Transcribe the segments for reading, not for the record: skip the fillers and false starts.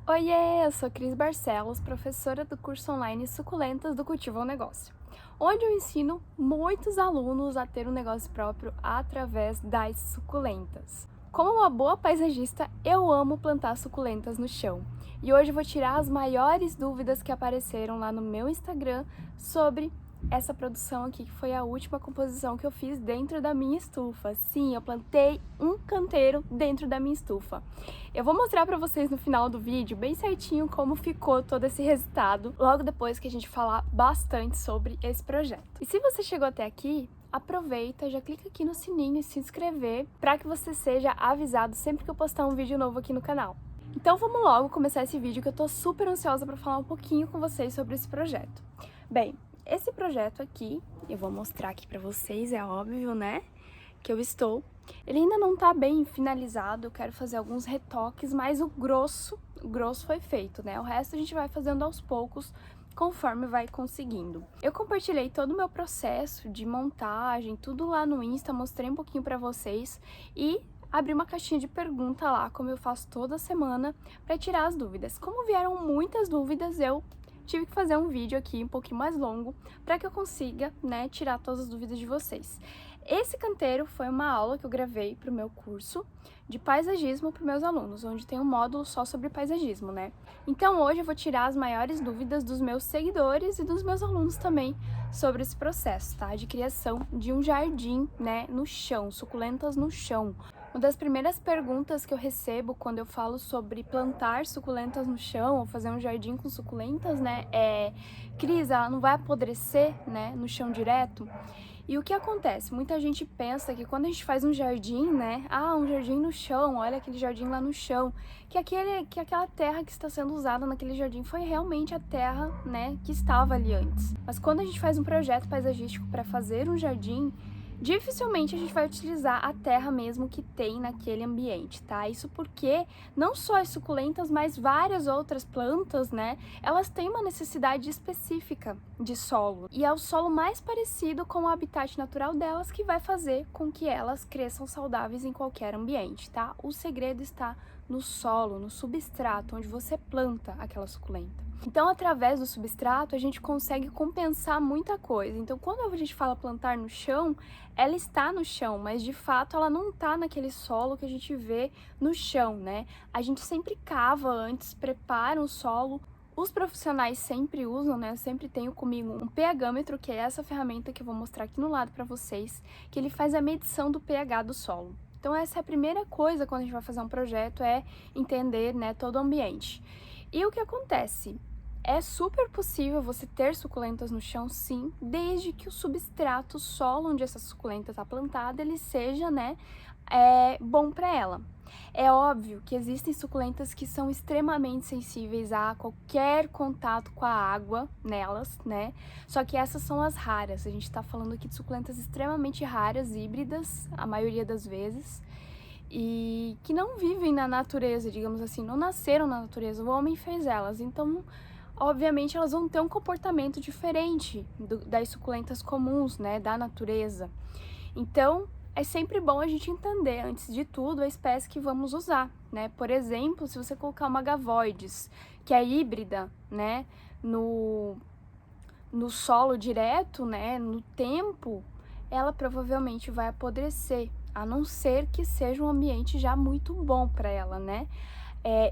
Oiê, eu sou Cris Barcelos, professora do curso online Suculentas do Cultivo ao Negócio, onde eu ensino muitos alunos a ter um negócio próprio através das suculentas. Como uma boa paisagista, eu amo plantar suculentas no chão. E hoje eu vou tirar as maiores dúvidas que apareceram lá no meu Instagram sobre essa produção aqui, que foi a última composição que eu fiz dentro da minha estufa. Sim, eu plantei um canteiro dentro da minha estufa. Eu vou mostrar pra vocês no final do vídeo bem certinho como ficou todo esse resultado, logo depois que a gente falar bastante sobre esse projeto. E se você chegou até aqui, aproveita, já clica aqui no sininho e se inscrever para que você seja avisado sempre que eu postar um vídeo novo aqui no canal. Então vamos logo começar esse vídeo que eu tô super ansiosa para falar um pouquinho com vocês sobre esse projeto. Bem, esse projeto aqui, eu vou mostrar aqui pra vocês, é óbvio, né, que eu estou. Ele ainda não tá bem finalizado, eu quero fazer alguns retoques, mas o grosso foi feito, né, o resto a gente vai fazendo aos poucos, conforme vai conseguindo. Eu compartilhei todo o meu processo de montagem, tudo lá no Insta, mostrei um pouquinho pra vocês e abri uma caixinha de pergunta lá, como eu faço toda semana, para tirar as dúvidas. Como vieram muitas dúvidas, eu tive que fazer um vídeo aqui um pouquinho mais longo para que eu consiga, né, tirar todas as dúvidas de vocês. Esse canteiro foi uma aula que eu gravei para o meu curso de paisagismo para meus alunos, onde tem um módulo só sobre paisagismo, né? Então hoje eu vou tirar as maiores dúvidas dos meus seguidores e dos meus alunos também sobre esse processo, tá? De criação de um jardim, né, no chão, suculentas no chão. Uma das primeiras perguntas que eu recebo quando eu falo sobre plantar suculentas no chão ou fazer um jardim com suculentas, né, é: Cris, ela não vai apodrecer, né, no chão direto? E o que acontece? Muita gente pensa que quando a gente faz um jardim, né, um jardim no chão, olha aquele jardim lá no chão, que aquela terra que está sendo usada naquele jardim foi realmente a terra, né, que estava ali antes. Mas quando a gente faz um projeto paisagístico para fazer um jardim, dificilmente a gente vai utilizar a terra mesmo que tem naquele ambiente, tá? Isso porque não só as suculentas, mas várias outras plantas, né, elas têm uma necessidade específica de solo. E é o solo mais parecido com o habitat natural delas que vai fazer com que elas cresçam saudáveis em qualquer ambiente, tá? O segredo está no solo, no substrato, onde você planta aquela suculenta. Então, através do substrato, a gente consegue compensar muita coisa. Então, quando a gente fala plantar no chão, ela está no chão, mas de fato ela não está naquele solo que a gente vê no chão, né? A gente sempre cava antes, prepara o solo. Os profissionais sempre usam, né? Eu sempre tenho comigo um pHmetro, que é essa ferramenta que eu vou mostrar aqui no lado para vocês, que ele faz a medição do pH do solo. Então, essa é a primeira coisa quando a gente vai fazer um projeto, é entender, né, todo o ambiente. E o que acontece? É super possível você ter suculentas no chão, sim, desde que o substrato, o solo onde essa suculenta está plantada, ele seja, né, bom para ela. É óbvio que existem suculentas que são extremamente sensíveis a qualquer contato com a água nelas, né? Só que essas são as raras. A gente tá falando aqui de suculentas extremamente raras, híbridas, a maioria das vezes, e que não vivem na natureza, digamos assim, não nasceram na natureza, o homem fez elas, então obviamente elas vão ter um comportamento diferente das suculentas comuns, né, da natureza. Então, é sempre bom a gente entender, antes de tudo, a espécie que vamos usar, né? Por exemplo, se você colocar uma Gavoides, que é híbrida, né, no solo direto, né, no tempo, ela provavelmente vai apodrecer, a não ser que seja um ambiente já muito bom para ela, né?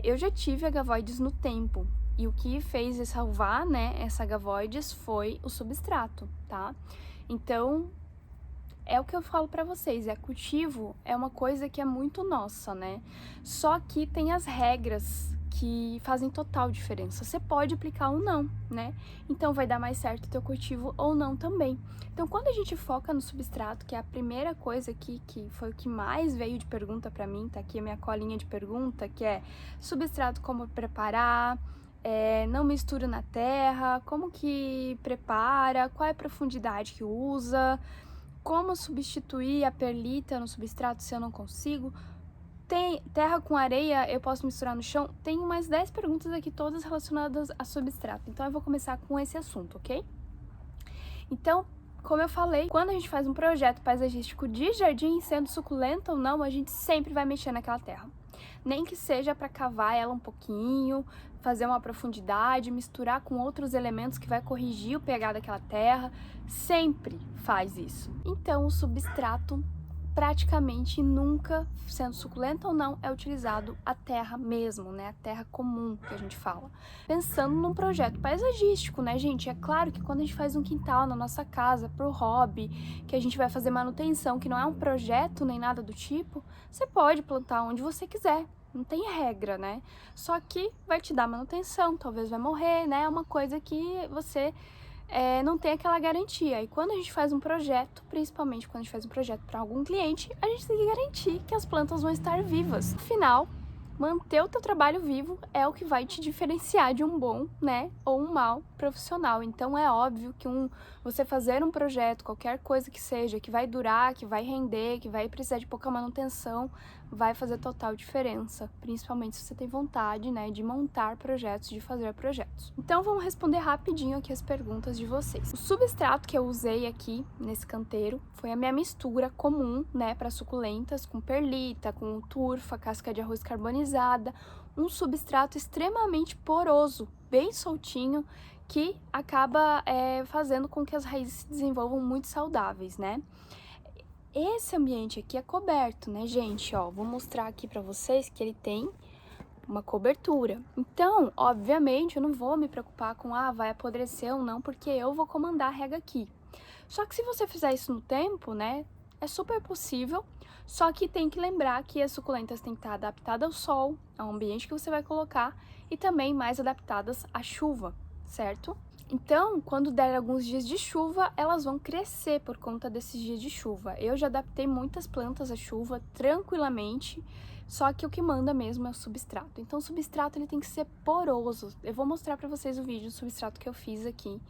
Eu já tive a Gavoides no tempo, e o que fez salvar, né, essa Gavoides foi o substrato, tá? Então, é o que eu falo pra vocês, cultivo é uma coisa que é muito nossa, né? Só que tem as regras que fazem total diferença. Você pode aplicar ou não, né? Então vai dar mais certo o teu cultivo ou não também. Então quando a gente foca no substrato, que é a primeira coisa aqui, que foi o que mais veio de pergunta pra mim, tá aqui a minha colinha de pergunta, que é substrato, como preparar, não mistura na terra, como que prepara, qual é a profundidade que usa, como substituir a perlita no substrato se eu não consigo? Tem terra com areia, eu posso misturar no chão? Tem umas 10 perguntas aqui, todas relacionadas a substrato. Então eu vou começar com esse assunto, ok? Então, como eu falei, quando a gente faz um projeto paisagístico de jardim, sendo suculento ou não, a gente sempre vai mexer naquela terra. Nem que seja para cavar ela um pouquinho, fazer uma profundidade, misturar com outros elementos que vai corrigir o pH daquela terra, sempre faz isso. Então, o substrato praticamente nunca, sendo suculenta ou não, é utilizado a terra mesmo, né? A terra comum que a gente fala. Pensando num projeto paisagístico, né, gente? É claro que quando a gente faz um quintal na nossa casa pro hobby, que a gente vai fazer manutenção, que não é um projeto nem nada do tipo, você pode plantar onde você quiser. Não tem regra, né? Só que vai te dar manutenção, talvez vai morrer, né? É uma coisa que você não tem aquela garantia. E quando a gente faz um projeto, principalmente quando a gente faz um projeto para algum cliente, a gente tem que garantir que as plantas vão estar vivas. Afinal, manter o teu trabalho vivo é o que vai te diferenciar de um bom, né, ou um mau profissional. Então é óbvio que você fazer um projeto, qualquer coisa que seja, que vai durar, que vai render, que vai precisar de pouca manutenção, vai fazer total diferença, principalmente se você tem vontade, né, de montar projetos, de fazer projetos. Então vamos responder rapidinho aqui as perguntas de vocês. O substrato que eu usei aqui nesse canteiro foi a minha mistura comum, né, para suculentas, com perlita, com turfa, casca de arroz carbonizada, um substrato extremamente poroso, bem soltinho, que acaba fazendo com que as raízes se desenvolvam muito saudáveis, né? Esse ambiente aqui é coberto, né, gente? Ó, vou mostrar aqui pra vocês que ele tem uma cobertura. Então, obviamente, eu não vou me preocupar com, vai apodrecer ou não, porque eu vou comandar a rega aqui. Só que se você fizer isso no tempo, né, é super possível, só que tem que lembrar que as suculentas têm que estar adaptadas ao sol, ao ambiente que você vai colocar, e também mais adaptadas à chuva, certo? Então, quando der alguns dias de chuva, elas vão crescer por conta desses dias de chuva. Eu já adaptei muitas plantas à chuva tranquilamente, só que o que manda mesmo é o substrato. Então, o substrato ele tem que ser poroso. Eu vou mostrar para vocês o vídeo do substrato que eu fiz aqui.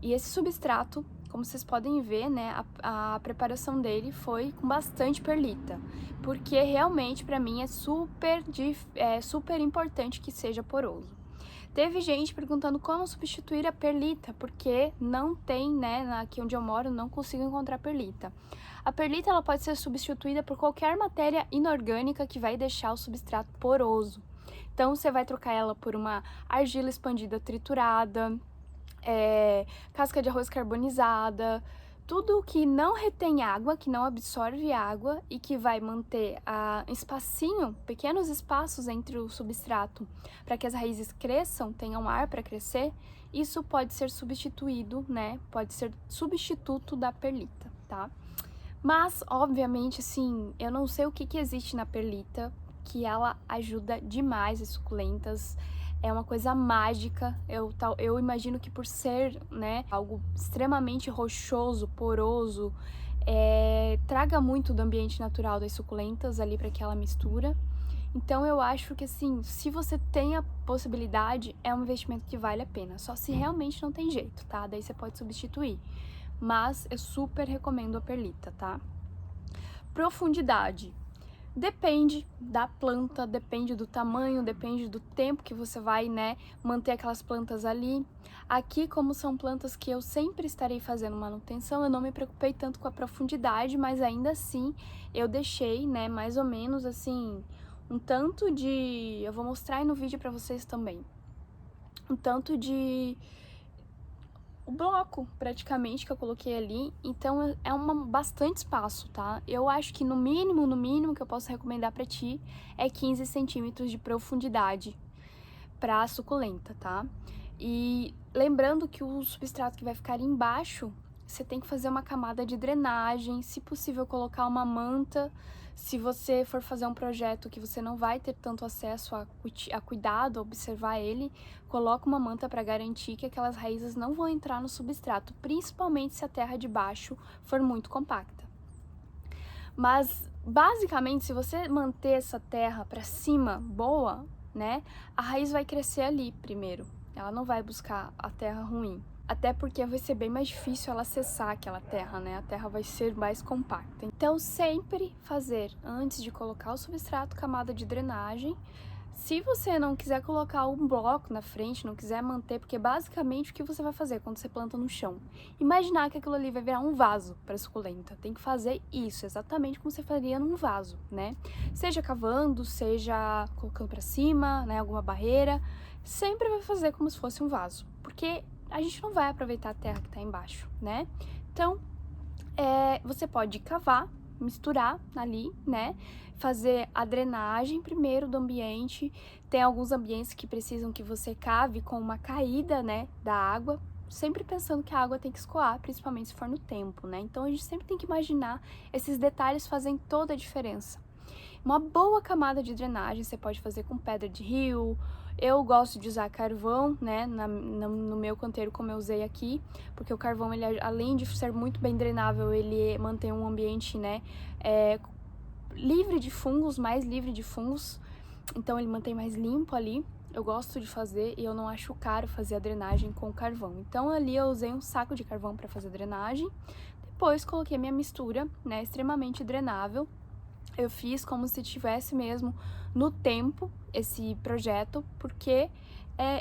E esse substrato, como vocês podem ver, né, a preparação dele foi com bastante perlita, porque realmente para mim é super importante que seja poroso. Teve gente perguntando como substituir a perlita, porque não tem, né, aqui onde eu moro, não consigo encontrar perlita. A perlita ela pode ser substituída por qualquer matéria inorgânica que vai deixar o substrato poroso. Então você vai trocar ela por uma argila expandida triturada, casca de arroz carbonizada, tudo que não retém água, que não absorve água e que vai manter pequenos espaços entre o substrato para que as raízes cresçam, tenham ar para crescer, isso pode ser substituído, né? Pode ser substituto da perlita, tá? Mas, obviamente, assim, eu não sei o que existe na perlita, que ela ajuda demais as suculentas. É uma coisa mágica, eu imagino que por ser, né, algo extremamente rochoso, poroso, traga muito do ambiente natural das suculentas ali para aquela mistura. Então eu acho que assim, se você tem a possibilidade, é um investimento que vale a pena, só se realmente não tem jeito, tá? Daí você pode substituir, mas eu super recomendo a perlita, tá? Profundidade. Depende da planta, depende do tamanho, depende do tempo que você vai, né, manter aquelas plantas ali. Aqui, como são plantas que eu sempre estarei fazendo manutenção, eu não me preocupei tanto com a profundidade, mas ainda assim eu deixei, né, mais ou menos assim, um tanto de... Eu vou mostrar aí no vídeo pra vocês também. Um tanto de... o bloco, praticamente, que eu coloquei ali, então é bastante espaço, tá? Eu acho que no mínimo que eu posso recomendar pra ti é 15 centímetros de profundidade pra suculenta, tá? E lembrando que o substrato que vai ficar embaixo, você tem que fazer uma camada de drenagem, se possível colocar uma manta. Se você for fazer um projeto que você não vai ter tanto acesso a cuidado, a observar ele, coloca uma manta para garantir que aquelas raízes não vão entrar no substrato, principalmente se a terra de baixo for muito compacta. Mas, basicamente, se você manter essa terra para cima boa, né, a raiz vai crescer ali primeiro. Ela não vai buscar a terra ruim. Até porque vai ser bem mais difícil ela acessar aquela terra, né? A terra vai ser mais compacta. Então, sempre fazer, antes de colocar o substrato, camada de drenagem, Se você não quiser colocar um bloco na frente, não quiser manter, porque basicamente o que você vai fazer quando você planta no chão? Imaginar que aquilo ali vai virar um vaso para suculenta. Tem que fazer isso, exatamente como você faria num vaso, né? Seja cavando, seja colocando para cima, né, alguma barreira, sempre vai fazer como se fosse um vaso, porque a gente não vai aproveitar a terra que está embaixo, né? Então, você pode cavar, misturar ali, né? Fazer a drenagem primeiro do ambiente. Tem alguns ambientes que precisam que você cave com uma caída, né, da água, sempre pensando que a água tem que escoar, principalmente se for no tempo, né? Então a gente sempre tem que imaginar, esses detalhes fazem toda a diferença. Uma boa camada de drenagem você pode fazer com pedra de rio. Eu gosto de usar carvão, né, no meu canteiro, como eu usei aqui, porque o carvão, ele, além de ser muito bem drenável, ele mantém um ambiente, né, livre de fungos, mais livre de fungos, então ele mantém mais limpo ali. Eu gosto de fazer e eu não acho caro fazer a drenagem com carvão. Então ali eu usei um saco de carvão para fazer a drenagem. Depois coloquei minha mistura, né, extremamente drenável. Eu fiz como se tivesse mesmo no tempo esse projeto, porque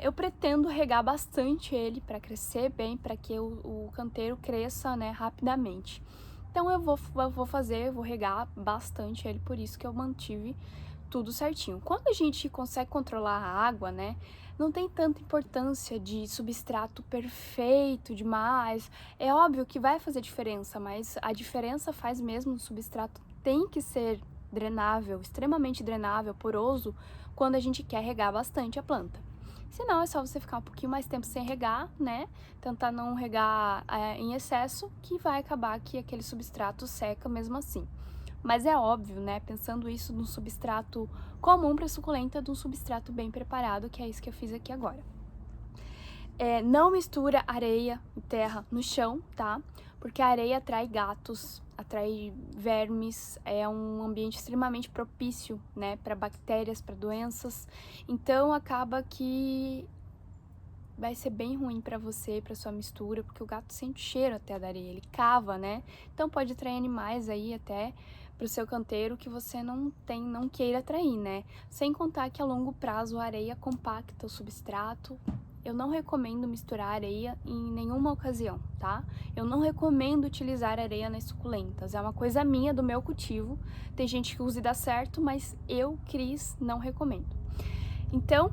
eu pretendo regar bastante ele para crescer bem, para que o canteiro cresça, né, rapidamente. Então eu vou regar bastante ele, por isso que eu mantive tudo certinho. Quando a gente consegue controlar a água, né, não tem tanta importância de substrato perfeito demais. É óbvio que vai fazer diferença, mas a diferença faz mesmo, o substrato tem que ser drenável, extremamente drenável, poroso, quando a gente quer regar bastante a planta. Senão é só você ficar um pouquinho mais tempo sem regar, né? Tentar não regar em excesso, que vai acabar que aquele substrato seca mesmo assim. Mas é óbvio, né? Pensando isso num substrato comum para suculenta, de um substrato bem preparado, que é isso que eu fiz aqui agora. Não mistura areia e terra no chão, tá? Porque a areia atrai gatos, atrai vermes, é um ambiente extremamente propício, né, para bactérias, para doenças. Então acaba que vai ser bem ruim para você, para sua mistura, porque o gato sente cheiro até da areia, ele cava, né? Então pode atrair animais aí até para o seu canteiro que você não queira atrair, né? Sem contar que a longo prazo a areia compacta o substrato. Eu não recomendo misturar areia em nenhuma ocasião, tá? Eu não recomendo utilizar areia nas suculentas, é uma coisa minha, do meu cultivo. Tem gente que usa e dá certo, mas eu, Cris, não recomendo. Então,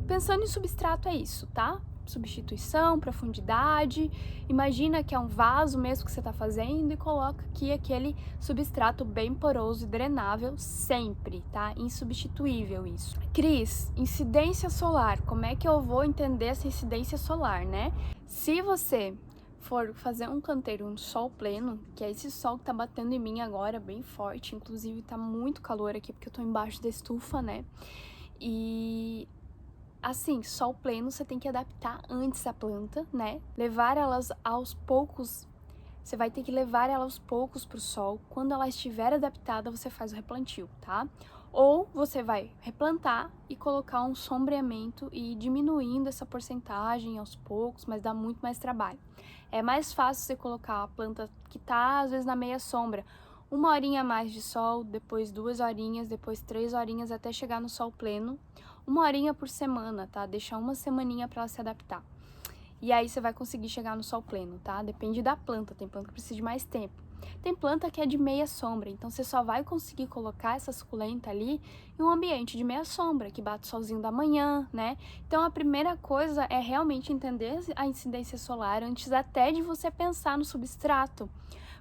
pensando em substrato é isso, tá? Substituição, profundidade, imagina que é um vaso mesmo que você está fazendo e coloca aqui aquele substrato bem poroso e drenável sempre, tá? Insubstituível isso. Cris, incidência solar, como é que eu vou entender essa incidência solar, né? Se você for fazer um canteiro no sol pleno, que é esse sol que tá batendo em mim agora, bem forte, inclusive tá muito calor aqui porque eu tô embaixo da estufa, né? E assim, sol pleno, você tem que adaptar antes a planta, né? Levar elas aos poucos, você vai ter que levar ela aos poucos pro sol. Quando ela estiver adaptada, você faz o replantio, tá? Ou você vai replantar e colocar um sombreamento e ir diminuindo essa porcentagem aos poucos, mas dá muito mais trabalho. É mais fácil você colocar a planta que tá, às vezes, na meia sombra, 1 horinha a mais de sol, depois 2 horinhas, depois 3 horinhas até chegar no sol pleno. 1 horinha por semana, tá? Deixar uma semaninha para ela se adaptar. E aí você vai conseguir chegar no sol pleno, tá? Depende da planta, tem planta que precisa de mais tempo. Tem planta que é de meia sombra, então você só vai conseguir colocar essa suculenta ali em um ambiente de meia sombra, que bate o solzinho da manhã, né? Então a primeira coisa é realmente entender a incidência solar antes até de você pensar no substrato.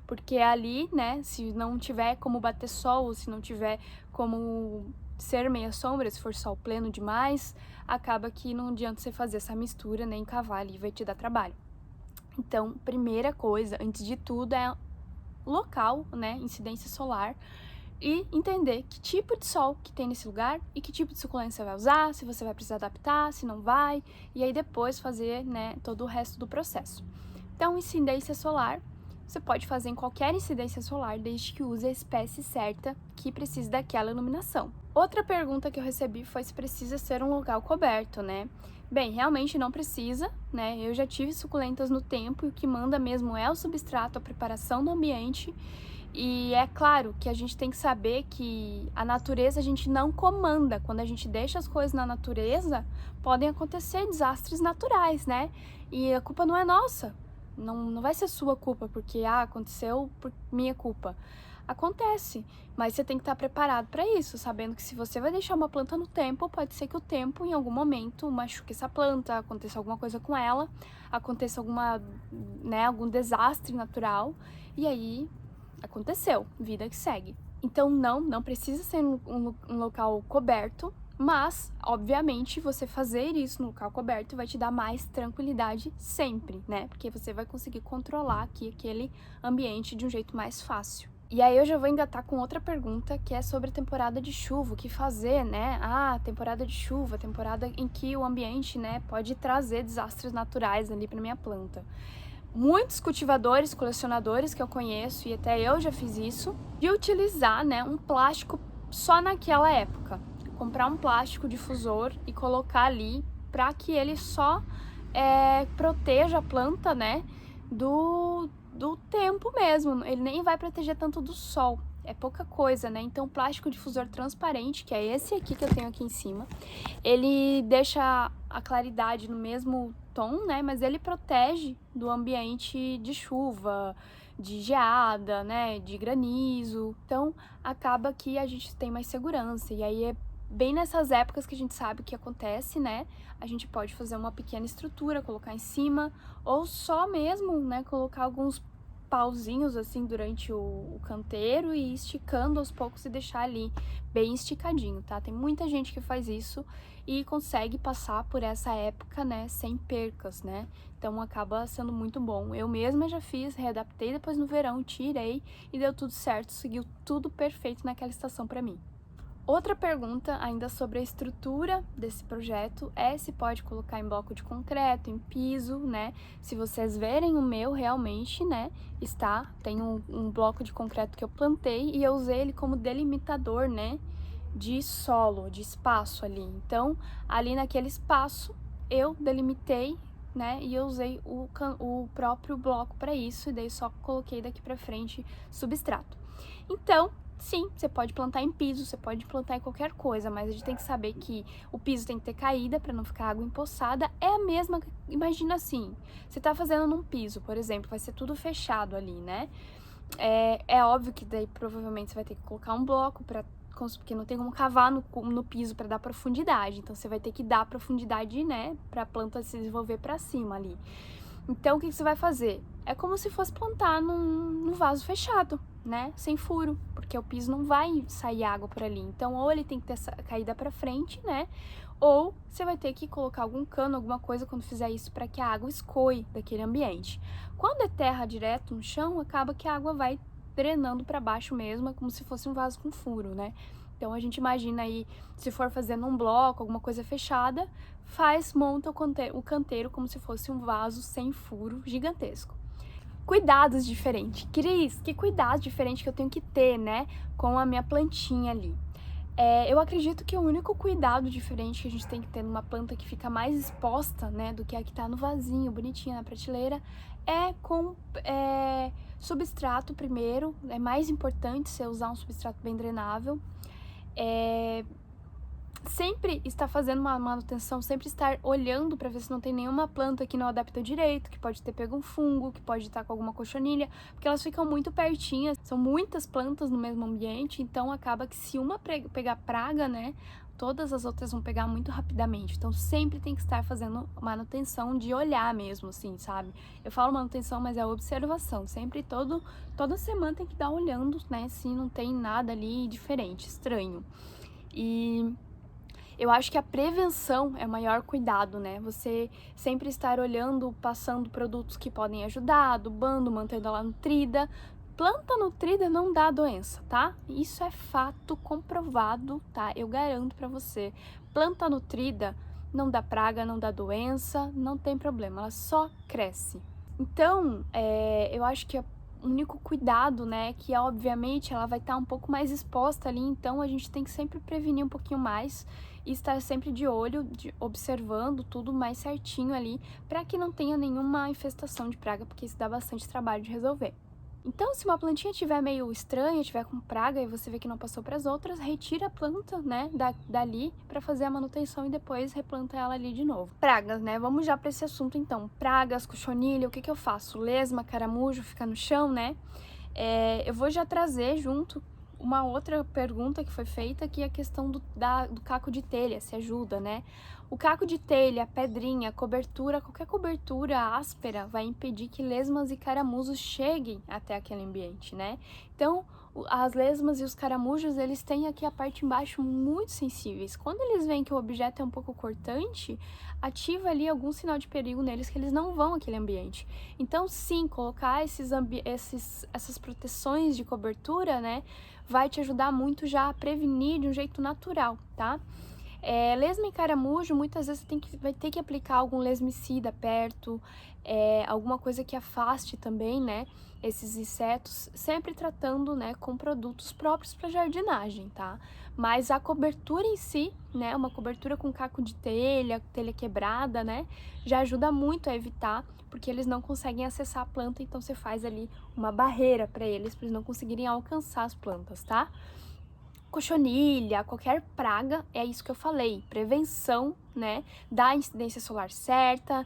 Porque ali, né, se não tiver como bater sol, ou se não tiver como ser meia sombra, se for sol pleno demais, acaba que não adianta você fazer essa mistura, nem cavar ali, vai te dar trabalho. Então, primeira coisa, antes de tudo, é local, né, incidência solar, e entender que tipo de sol que tem nesse lugar e que tipo de suculência você vai usar, se você vai precisar adaptar, se não vai, e aí depois fazer, né, todo o resto do processo. Então, incidência solar, você pode fazer em qualquer incidência solar, desde que use a espécie certa que precise daquela iluminação. Outra pergunta que eu recebi foi se precisa ser um local coberto, né? Bem, realmente não precisa, né? Eu já tive suculentas no tempo e o que manda mesmo é o substrato, a preparação do ambiente. E é claro que a gente tem que saber que a natureza a gente não comanda. Quando a gente deixa as coisas na natureza, podem acontecer desastres naturais, né? E a culpa não é nossa. Não vai ser sua culpa, porque aconteceu por minha culpa. Acontece, mas você tem que estar preparado para isso, sabendo que se você vai deixar uma planta no tempo, pode ser que o tempo, em algum momento, machuque essa planta, aconteça alguma coisa com ela, aconteça algum desastre natural, e aí aconteceu, vida que segue. Então não precisa ser um local coberto, mas, obviamente, você fazer isso no local coberto vai te dar mais tranquilidade sempre, né? Porque você vai conseguir controlar aqui aquele ambiente de um jeito mais fácil. E aí eu já vou engatar com outra pergunta, que é sobre a temporada de chuva, o que fazer, né? Temporada de chuva, temporada em que o ambiente, né, pode trazer desastres naturais ali para minha planta. Muitos cultivadores, colecionadores que eu conheço, e até eu já fiz isso, de utilizar, né, um plástico só naquela época. Comprar um plástico difusor e colocar ali para que ele só proteja a planta, né, do tempo mesmo. Ele nem vai proteger tanto do sol. É pouca coisa, né? Então, plástico difusor transparente, que é esse aqui que eu tenho aqui em cima, ele deixa a claridade no mesmo tom, né? Mas ele protege do ambiente de chuva, de geada, né? De granizo. Então, acaba que a gente tem mais segurança. E aí é bem nessas épocas que a gente sabe o que acontece, né? A gente pode fazer uma pequena estrutura, colocar em cima, ou só mesmo, né? Colocar alguns pauzinhos assim durante o canteiro e ir esticando aos poucos e deixar ali bem esticadinho, tá? Tem muita gente que faz isso e consegue passar por essa época, né, sem percas, né? Então acaba sendo muito bom. Eu mesma já fiz, readaptei depois no verão, tirei e deu tudo certo, seguiu tudo perfeito naquela estação para mim. Outra pergunta, ainda sobre a estrutura desse projeto, é se pode colocar em bloco de concreto, em piso, né? Se vocês verem o meu, realmente, né, tem um bloco de concreto que eu plantei e eu usei ele como delimitador, né, de solo, de espaço ali. Então, ali naquele espaço, eu delimitei, né, e eu usei o próprio bloco para isso, e daí só coloquei daqui para frente substrato. Então, sim, você pode plantar em piso, você pode plantar em qualquer coisa, mas a gente tem que saber que o piso tem que ter caída para não ficar água empoçada. É a mesma, imagina assim, você tá fazendo num piso, por exemplo, vai ser tudo fechado ali, né? É óbvio que daí provavelmente você vai ter que colocar um bloco porque não tem como cavar no piso para dar profundidade, então você vai ter que dar profundidade, né, para a planta se desenvolver para cima ali. Então, o que você vai fazer? É como se fosse plantar num vaso fechado, né? Sem furo, porque o piso não vai sair água por ali. Então, ou ele tem que ter essa caída para frente, né? Ou você vai ter que colocar algum cano, alguma coisa quando fizer isso para que a água escoe daquele ambiente. Quando é terra direto no chão, acaba que a água vai drenando para baixo mesmo, é como se fosse um vaso com furo, né? Então a gente imagina aí, se for fazendo um bloco, alguma coisa fechada, monta o canteiro como se fosse um vaso sem furo gigantesco. Cuidados diferentes. Cris, que cuidado diferente que eu tenho que ter, né, com a minha plantinha ali? Eu acredito que o único cuidado diferente que a gente tem que ter numa planta que fica mais exposta, né, do que a que tá no vasinho, bonitinha na prateleira, é com substrato primeiro. É mais importante você usar um substrato bem drenável. Sempre estar fazendo uma manutenção, sempre estar olhando para ver se não tem nenhuma planta que não adapta direito, que pode ter pego um fungo, que pode estar com alguma cochonilha, porque elas ficam muito pertinhas, são muitas plantas no mesmo ambiente, então acaba que se uma pegar praga, né, todas as outras vão pegar muito rapidamente. Então sempre tem que estar fazendo manutenção de olhar mesmo, assim, sabe? Eu falo manutenção, mas é observação. Sempre toda semana tem que estar olhando, né, se não tem nada ali diferente, estranho. E eu acho que a prevenção é o maior cuidado, né? Você sempre estar olhando, passando produtos que podem ajudar, adubando, mantendo ela nutrida. Planta nutrida não dá doença, tá? Isso é fato comprovado, tá? Eu garanto pra você. Planta nutrida não dá praga, não dá doença, não tem problema, ela só cresce. Então, eu acho que o único cuidado, né, que obviamente ela vai estar um pouco mais exposta ali, então a gente tem que sempre prevenir um pouquinho mais e estar sempre de olho, observando tudo mais certinho ali, para que não tenha nenhuma infestação de praga, porque isso dá bastante trabalho de resolver. Então, se uma plantinha estiver meio estranha, estiver com praga e você vê que não passou para as outras, retira a planta, né, dali para fazer a manutenção e depois replanta ela ali de novo. Pragas, né? Vamos já para esse assunto então. Pragas, cochonilha, o que eu faço? Lesma, caramujo, fica no chão, né? Eu vou já trazer junto uma outra pergunta que foi feita, que é a questão do caco de telha, se ajuda, né? O caco de telha, pedrinha, cobertura, qualquer cobertura áspera vai impedir que lesmas e caramujos cheguem até aquele ambiente, né? Então, as lesmas e os caramujos, eles têm aqui a parte embaixo muito sensíveis. Quando eles veem que o objeto é um pouco cortante, ativa ali algum sinal de perigo neles que eles não vão àquele ambiente. Então, sim, colocar essas proteções de cobertura, né, vai te ajudar muito já a prevenir de um jeito natural, tá? Lesma e caramujo, muitas vezes você vai ter que aplicar algum lesmicida perto, alguma coisa que afaste também, né, esses insetos, sempre tratando, né, com produtos próprios para jardinagem, tá? Mas a cobertura em si, né, uma cobertura com caco de telha, telha quebrada, né, já ajuda muito a evitar, porque eles não conseguem acessar a planta, então você faz ali uma barreira para eles não conseguirem alcançar as plantas, tá? Cochonilha, qualquer praga, é isso que eu falei, prevenção, né, da incidência solar certa,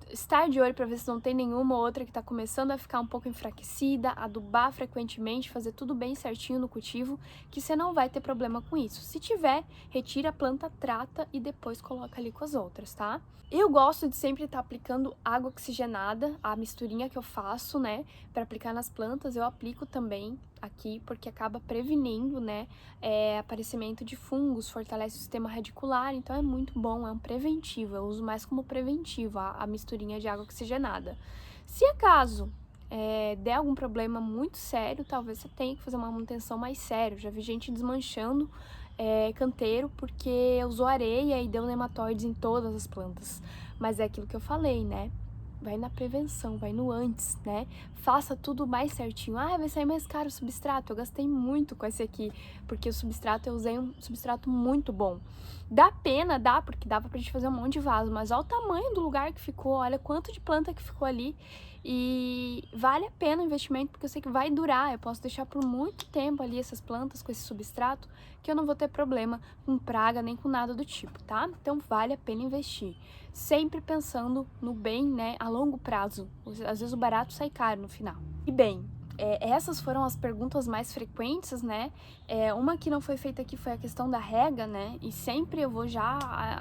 estar de olho para ver se não tem nenhuma outra que está começando a ficar um pouco enfraquecida, adubar frequentemente, fazer tudo bem certinho no cultivo, que você não vai ter problema com isso. Se tiver, retira a planta, trata e depois coloca ali com as outras, tá? Eu gosto de sempre estar aplicando água oxigenada, a misturinha que eu faço, né, para aplicar nas plantas, eu aplico também aqui, porque acaba prevenindo, né, aparecimento de fungos, fortalece o sistema radicular, então é muito bom, é um preventivo, eu uso mais como preventivo a misturinha de água oxigenada. Se acaso der algum problema muito sério, talvez você tenha que fazer uma manutenção mais séria. Já vi gente desmanchando canteiro porque usou areia e deu nematóides em todas as plantas. Mas é aquilo que eu falei, né? Vai na prevenção, vai no antes, né? Faça tudo mais certinho. Ah, vai sair mais caro o substrato. Eu gastei muito com esse aqui, porque o substrato, eu usei um substrato muito bom. Dá pena, dá, porque dava pra gente fazer um monte de vaso, mas olha o tamanho do lugar que ficou, olha quanto de planta que ficou ali. E vale a pena o investimento, porque eu sei que vai durar. Eu posso deixar por muito tempo ali essas plantas com esse substrato, que eu não vou ter problema com praga nem com nada do tipo, tá? Então vale a pena investir. Sempre pensando no bem, né, a longo prazo. Às vezes o barato sai caro no final. E bem, essas foram as perguntas mais frequentes, né? Uma que não foi feita aqui foi a questão da rega, né? E sempre eu vou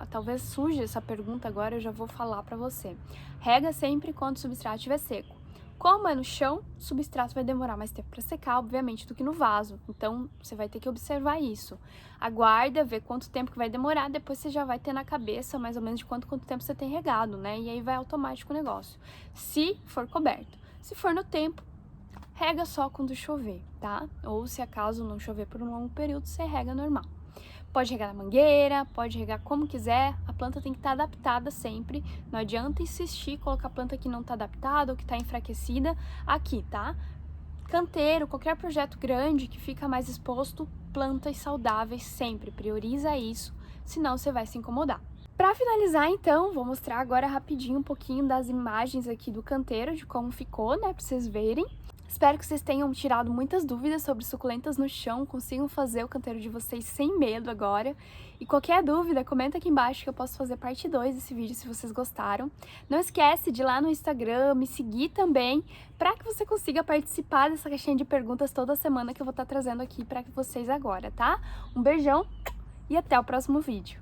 talvez surja essa pergunta agora, eu já vou falar pra você. Rega sempre quando o substrato estiver seco. Como é no chão, o substrato vai demorar mais tempo para secar, obviamente, do que no vaso. Então, você vai ter que observar isso. Aguarda, vê quanto tempo que vai demorar, depois você já vai ter na cabeça mais ou menos de quanto tempo você tem regado, né? E aí vai automático o negócio. Se for coberto. Se for no tempo, rega só quando chover, tá? Ou se acaso não chover por um longo período, você rega normal. Pode regar na mangueira, pode regar como quiser, a planta tem que estar adaptada sempre, não adianta insistir colocar a planta que não está adaptada ou que está enfraquecida aqui, tá? Canteiro, qualquer projeto grande que fica mais exposto, plantas saudáveis sempre, prioriza isso, senão você vai se incomodar. Para finalizar, então, vou mostrar agora rapidinho um pouquinho das imagens aqui do canteiro, de como ficou, né, para vocês verem. Espero que vocês tenham tirado muitas dúvidas sobre suculentas no chão, consigam fazer o canteiro de vocês sem medo agora. E qualquer dúvida, comenta aqui embaixo que eu posso fazer parte 2 desse vídeo se vocês gostaram. Não esquece de ir lá no Instagram, me seguir também, para que você consiga participar dessa caixinha de perguntas toda semana que eu vou estar trazendo aqui para vocês agora, tá? Um beijão e até o próximo vídeo.